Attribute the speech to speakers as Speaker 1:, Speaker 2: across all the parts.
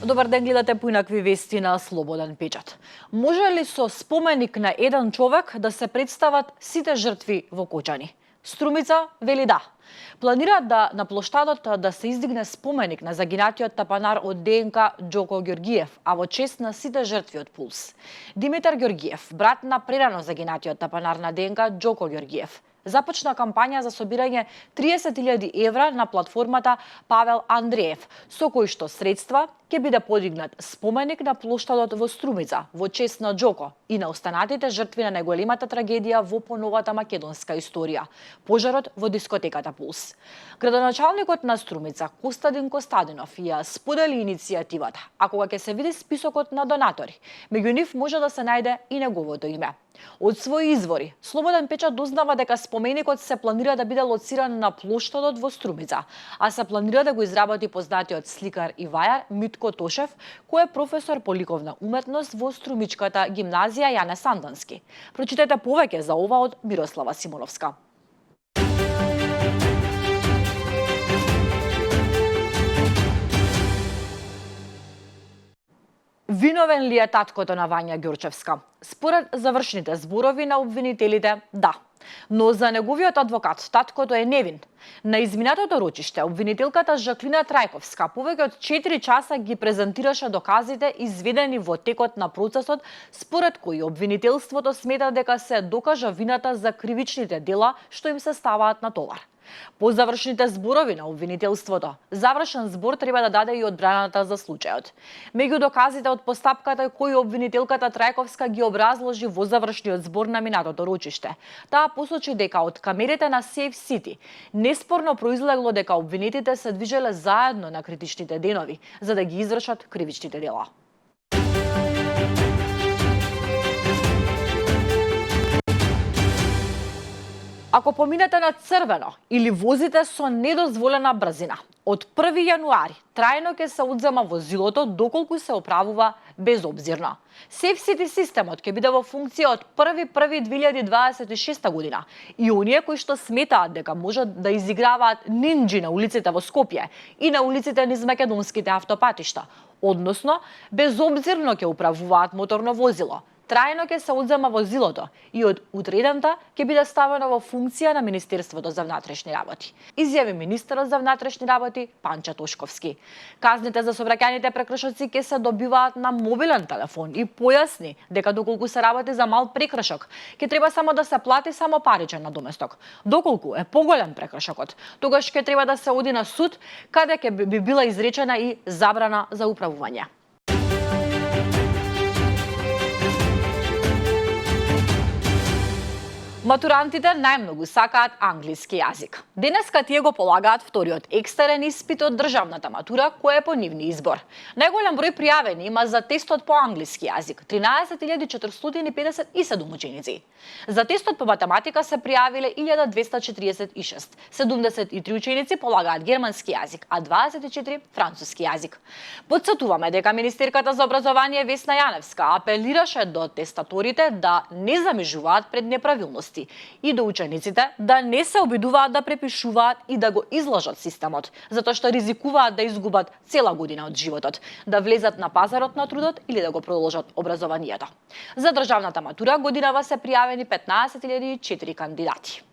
Speaker 1: Добар ден, гледате поинакви вести на Слободен печат. Може ли со споменик на еден човек да се представат сите жртви во Кочани? Струмица вели да. Планираат на плоштадот да се издигне споменик на загинатиот тапанар од ДНК Џоко Ѓорѓиев, а во чест на сите жртви од Пулс. Димитар Ѓорѓиев, брат на прерано загинатиот тапанар на ДНК Џоко Ѓорѓиев, започна кампања за собирање 30.000 евра на платформата Павел Андреев, со кој што средства ќе биде подигнат споменик на плоштадот во Струмица во чест на Џоко и на останатите жртви на најголемата трагедија во поновата македонска историја – пожарот во дискотеката Пулс. Градоначалникот на Струмица Костадин Костадинов ја сподели иницијативата, а кога ќе се види списокот на донатори, меѓу нив може да се најде и неговото име. Од своји извори, Слободен печат дознава дека споменикот се планира да биде лоциран на плоштадот во Струмица, а се планира да го изработи познатиот сликар и вајар Митко Тошев, кој е професор по ликовна уметност во Струмичката гимназија Јане Сандански. Прочитете повеќе за ова од Мирослава Симоновска. Виновен ли е таткото на Вања Ѓорчевска? Според завршните зборови на обвинителите, да. Но за неговиот адвокат, таткото е невин. На изминатото рочиште, обвинителката Жаклина Трајковска повеќе од 4 часа ги презентираше доказите изведени во текот на процесот, според кои обвинителството смета дека се докажа вината за кривичните дела што им се ставаат на товар. По завршните зборови на обвинителството, завршен збор треба да даде и одбраната за случајот. Меѓу доказите од постапката кои обвинителката Трајковска ги образложи во завршниот збор на минатото рочиште, таа посочи дека од камерите на Сейф Сити неспорно произлегло дека обвинетите се движеле заедно на критичните денови за да ги извршат кривичните дела. Ако поминете на црвено или возите со недозволена брзина, од 1 јануари трајно ќе се одзема возилото доколку се оправува безобзирно. Сейф Сити системот ќе биде во функција од 1.1.2026 година и оние кои што сметаат дека можат да изиграваат нинџи на улиците во Скопје и на улиците низ македонските автопатишта, односно безобзирно ќе управуваат моторно возило, трајно ќе се одзема возилото и од утредента ќе биде ставено во функција на Министерството за внатрешни работи, изјави министерот за внатрешни работи Панча Тошковски. Казните за сообраќајните прекршоци ќе се добиваат на мобилен телефон и појасни дека доколку се работи за мал прекршок, ќе треба само да се плати само паричен надоместок. Доколку е поголем прекршокот, тогаш ќе треба да се оди на суд, каде ќе би била изречена и забрана за управување. Матурантите најмногу сакаат англиски јазик. Денеска тие го полагаат вториот екстерен испит од државната матура, кој е по нивни избор. Најголем број пријавени има за тестот по англиски јазик – 13.457 ученици. За тестот по математика се пријавиле 1246. 73 ученици полагаат германски јазик, а 24 француски јазик. Потсетуваме дека министерката за образование Весна Јаневска апелираше до тестаторите да не замижуваат пред неправилности и до учениците да не се обидуваат да препишуваат и да го излажат системот, затоа што ризикуваат да изгубат цела година од животот, да влезат на пазарот на трудот или да го продолжат образованието. За државната матура годинава се пријавени 15.004 кандидати.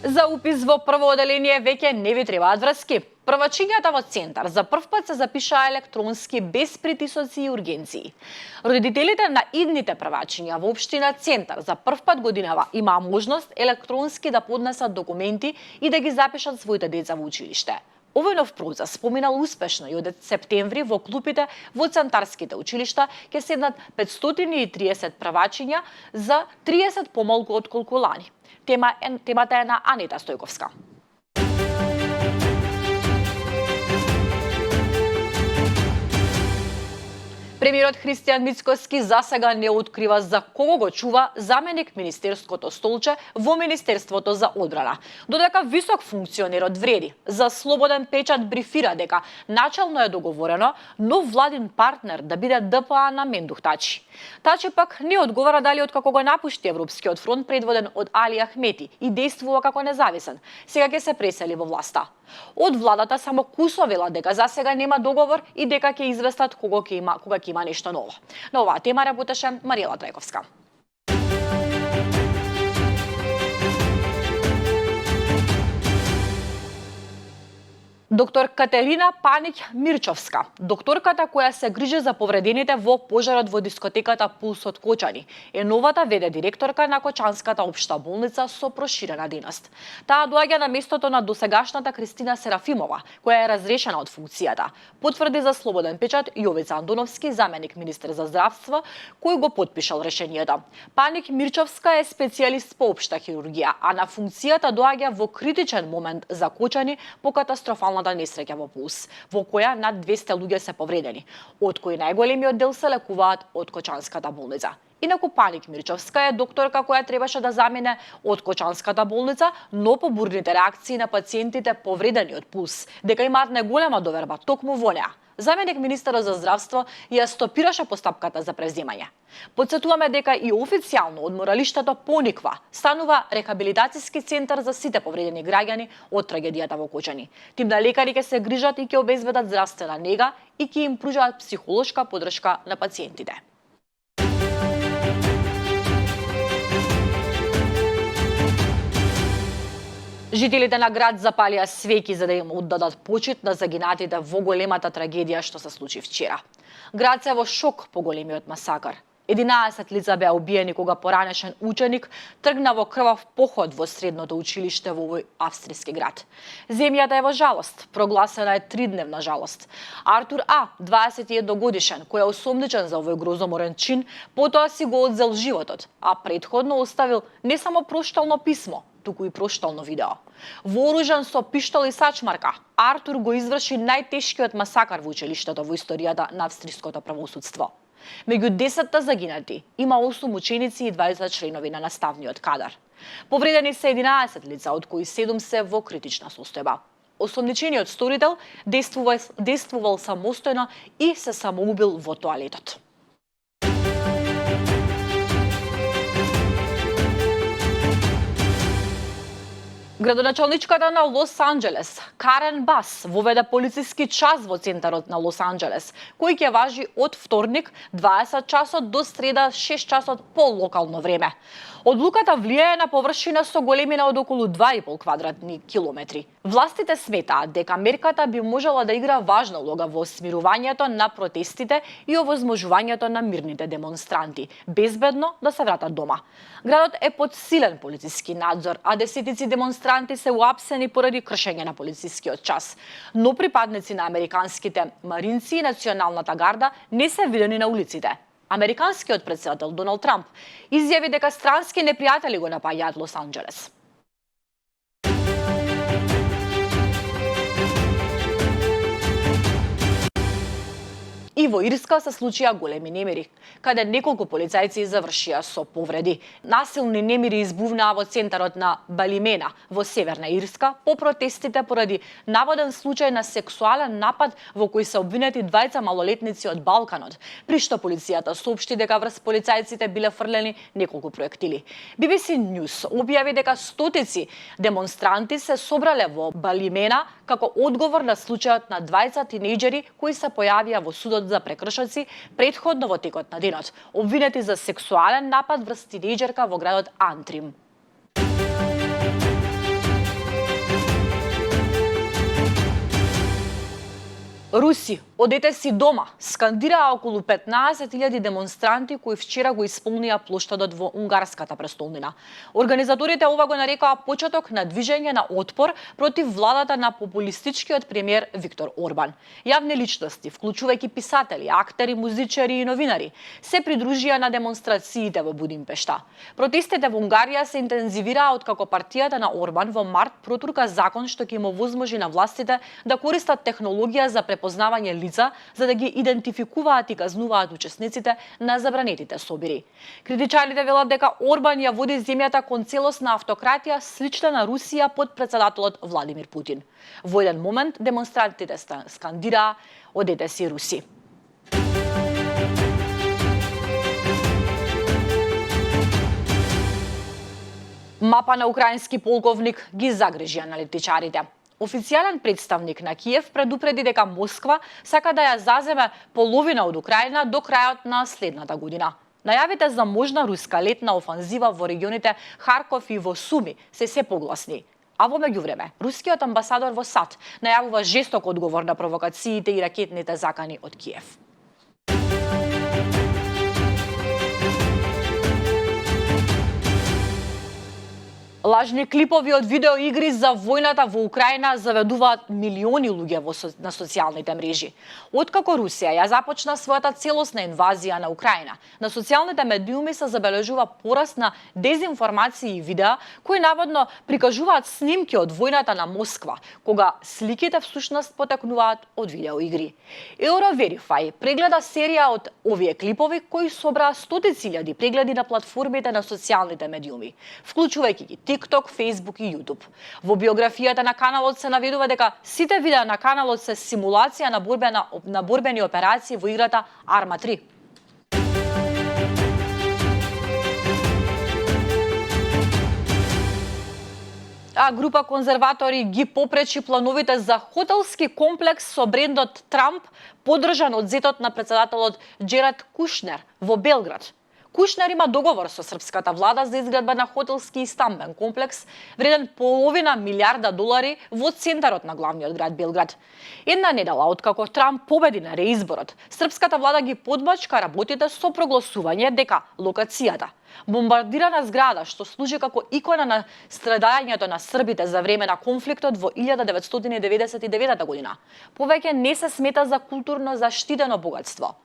Speaker 1: За упис во прво оделение веќе не ви требаат врски. Првачињата во центар за прв пат се запишаа електронски без притисоци и ургенции. Родителите на идните првачиња во општина Центар за прв пат годинава имаа можност електронски да поднесат документи и да ги запишат своите деца во училиште. Овој нов процес споминал успешно и од септември во клупите во центарските училишта ќе седнат 530 првачиња за 30 помалку отколку лани. Темата е на Анита Стојковска. Премиерот Христијан Мицкоски засега не открива за кого го чува заменик министерското столче во Министерството за одбрана. Додека висок функционер од Вреди за Слободен печат брифира дека начално е договорено нов владин партнер да биде ДПА на Мендух Тачи. Тачи пак не одговара дали откако го напушти Европскиот фронт предводен од Али Ахмети и действува како независен. Сега ќе се пресели во власта. Од владата само Кусо вела дека засега нема договор и дека ќе известат кога ќе има нешто ново. На оваа тема работеше Мариела Трајковска. Доктор Катерина Паник-Мирчовска, докторката која се грижи за повредените во пожарот во дискотеката Пулс од Кочани, е новата ВД директорка на Кочанската општа болница со проширена дејност. Таа доаѓа на местото на досегашната Кристина Серафимова, која е разрешена од функцијата, потврди за Слободен печат Јовица Андоновски, заменик министер за здравство, кој го потпишал решението. Паник-Мирчовска е специјалист по општа хирургија, а на функцијата доаѓа во критичен момент за Кочани по катастрофална несреќа во Пулс, во која над 200 луѓе се повредени, од кои најголемиот дел се лекуваат од Кочанската болница. Инаку Паник-Мирчовска е докторка која требаше да замине од Кочанската болница, но по бурните реакции на пациентите повредени од Пулс, дека имаат најголема доверба токму во неа. Заменик министерот за здравство ја стопираше постапката за преземање. Потсетуваме дека и официјално одморалиштето Пониква станува рехабилитацијски центар за сите повредени граѓани од трагедијата во Кочани. Тим на лекари ќе се грижат и ќе обезбедат здравствена нега и ќе им пружаат психолошка поддршка на пациентите. Жителите на град запалија свеќи за да им оддадат почит на загинатите во големата трагедија што се случи вчера. Град се во шок по големиот масакар. 11 лица беа убиени кога поранешен ученик тргна во крвав поход во средното училиште во овој австријски град. Земјата е во жалост, прогласена е 3-дневна жалост. Артур А, 21 годишен, кој е осомничен за овој грозоморен чин, потоа си го одзел животот, а претходно оставил не само проштално писмо, туку и проштално видео. Вооружен со пиштол и сачмарка, Артур го изврши најтешкиот масакар во училиштето во историјата на австриското правосудство. Меѓу 10 загинати има 8 ученици и 20 членови на наставниот кадар. Повредени се 11 лица, од кои 7 се во критична состојба. Осомничениот сторител действувал самостојно и се самоубил во тоалетот. Градоначалничката на Лос Анџелес, Карен Бас, воведе полициски час во центарот на Лос Анџелес, кој ќе важи од вторник 20 часот до среда 6 часот по локално време. Одлуката влијае на површина со големина од околу 2,5 квадратни километри. Властите сметаат дека мерката би можела да игра важна улога во смирувањето на протестите и овозможувањето на мирните демонстранти безбедно да се вратат дома. Градот е под силен полициски надзор, а десетици демонстранти се уапсени поради кршење на полицискиот час. Но припадници на американските маринци и националната гарда не се видени на улиците. Американскиот претседател Доналд Трамп изјави дека странски непријатели го напаѓаат Лос Анџелес. И во Ирска се случија големи немири, каде неколку полицајци завршија со повреди. Насилни немири избувнаа во центарот на Балимена во Северна Ирска по протестите поради наводен случај на сексуален напад во кој се обвинети двајца малолетници од Балканот, при што полицијата соопшти дека врз полицајците биле фрлени неколку проектили. BBC News објави дека стотици демонстранти се собрале во Балимена како одговор на случајот на двајца тинејџери кои се појавија во судот за прекршоци претходно во текот на денот, обвинети за сексуален напад врз тинејџерка во градот Антрим. Руси, одете си дома, скандираа околу 15.000 демонстранти кои вчера го исполнија плоштадот во унгарската престолнина. Организаторите ова го нарекоа почеток на движење на отпор против владата на популистичкиот премиер Виктор Орбан. Јавни личности, вклучувајќи писатели, актери, музичари и новинари, се придружија на демонстрациите во Будимпешта. Протестите во Унгарија се интензивираа откако партијата на Орбан во март протурка закон што ќе им овозможи на властите да користат технологија за препознавање лица за да ги идентификуваат и казнуваат учесниците на забранетите собири. Критичарите велат дека Орбан ја води земјата кон целосна автократија слична на Русија под претседателот Владимир Путин. Во еден момент демонстрантите скандираа "Одете си Руси". Мапа на украински полковник ги загрижи аналитичарите. Официјален представник на Киев предупреди дека Москва сака да ја заземе половина од Украина до крајот на следната година. Најавите за можна руска летна офанзива во регионите Харков и во Суми се погласни. А во меѓувреме, рускиот амбасадор во САД најавува жесток одговор на провокациите и ракетните закани од Киев. Лажни клипови од видеоигри за војната во Украина заведуваат милиони луѓе на социјалните мрежи. Откако Русија ја започна својата целосна инвазија на Украина, на социјалните медиуми се забележува пораст на дезинформации и видеа кои наводно прикажуваат снимки од војната на Москва, кога сликите всушност потекнуваат од видеоигри. Euroverify прегледа серија од овие клипови кои собраа стотици илјади прегледи на платформите на социјалните медиуми, вклучувајќи ги TikTok, Facebook и YouTube. Во биографијата на каналот се наведува дека сите видеа на каналот се симулација на борбени операции во играта Arma 3. А група конзерватори ги попречи плановите за хотелски комплекс со брендот Трамп, поддржан од зетот на претседателот Джеред Кушнер во Белград. Кушнер има договор со српската влада за изградба на хотелски и стамбен комплекс вреден половина милиарда долари во центарот на главниот град Белград. Една недела откако Трамп победи на реизборот, српската влада ги подбачка работите со прогласување дека локацијата бомбардирана зграда што служи како икона на страдањето на србите за време на конфликтот во 1999 година, повеќе не се смета за културно заштитено богатство.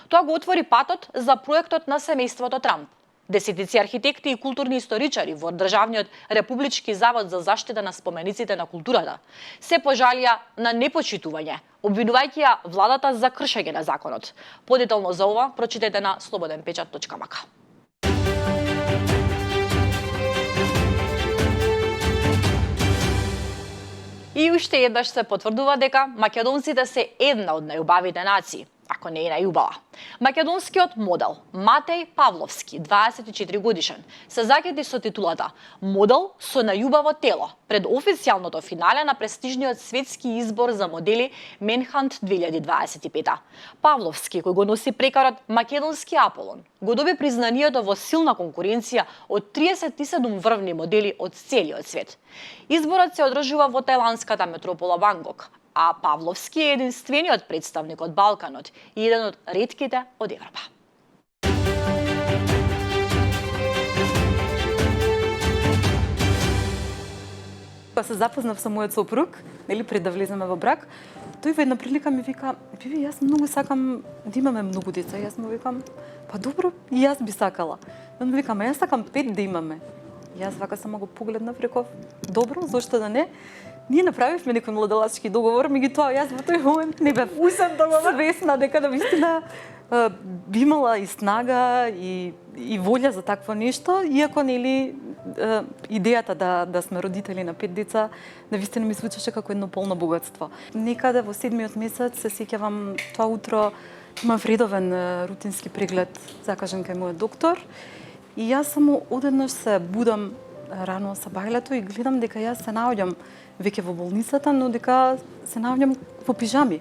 Speaker 1: Тоа го отвори патот за проектот на семејството Трамп. Десетици архитекти и културни историчари во Државниот републички завод за заштита на спомениците на културата се пожалија на непочитување, обвинувајќи ја владата за кршење на законот. Подетално за ова прочитете на slobodnpečat.mk. И уште еднаш се потврдува дека македонците се една од најубавите нации, ако не е најубава. Македонскиот модел Матеј Павловски, 24 годишен, се закети со титулата "Модел со најубаво тело" пред официјалното финале на престижниот светски избор за модели Менхант 2025. Павловски, кој го носи прекарот Македонски Аполон, го доби признанието во силна конкуренција од 37 врвни модели од целиот свет. Изборот се одржува во тајландската метропола Бангкок, а Павловски е единствениот представник од Балканот и еден од ретките од Европа.
Speaker 2: Кога се запознав со мојот сопруг, нели пред да влеземе во брак, тој во една прилика ми вика: "Биби, јас многу сакам да имаме многу деца." Јас му викам: "Па добро, и јас би сакала." Он ми вика: "Ма јас сакам 5 да имаме." Јас вака само го погледнав, реков: "Добро, зошто да не?" Ние направивме некој младелачки договор, меѓутоа јас во тој момент не бев свесна дека навистина би имала и снага и волја за такво нешто, иако нели идејата да сме родители на 5 деца навистина ми звучеше како едно полно богатство. Некаде во 7-миот месец се сеќавам тоа утро имав редовен рутински преглед закажан кај мојот доктор и јас само одеднаш се будам рано со бајлето и гледам дека јас се наоѓам веќе во болницата, но дека се наоѓам во пижами.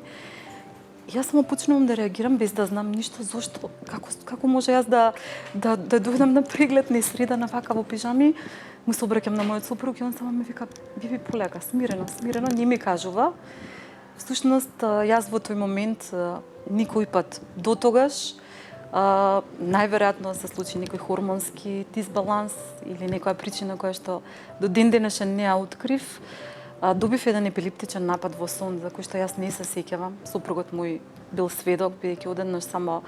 Speaker 2: Јас само почнувам да реагирам без да знам ништо зошто, како може јас да дојдам на преглед несредана вака во пижами. Му се обраќам на мојот сопруг и он само ми вика: "Биби, полека, смирено, не ми кажува." Всушност, јас во тој момент никој пат до тогаш најверојатно се случи некој хормонски дисбаланс или некоја причина која што до ден денешен не ја открив. Добив еден епилептичен напад во сон, за кој што јас не се сеќавам. Сопругот мој бил сведок, бидејќи одеднаш само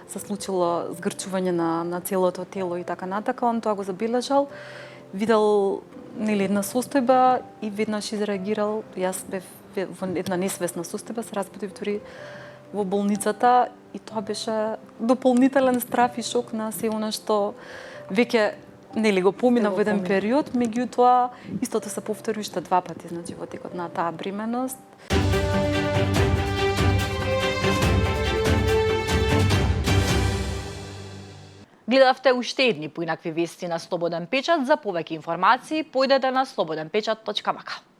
Speaker 2: се случило згрчување на целото тело и така натака. Он тоа го забележал, видел нели една состојба и веднаш изреагирал. Јас бев во една несвесна состојба, се разбудив дури во болницата и тоа беше дополнителен страф и шок на се она што веќе нели го помина во еден период, меѓутоа истото се повтори уште 2 пати, значи во текот на таа бременост.
Speaker 1: Гледавте уште едни поинакви вести на Слободен печат. За повеќе информации појдете на slobodенpečat.mk.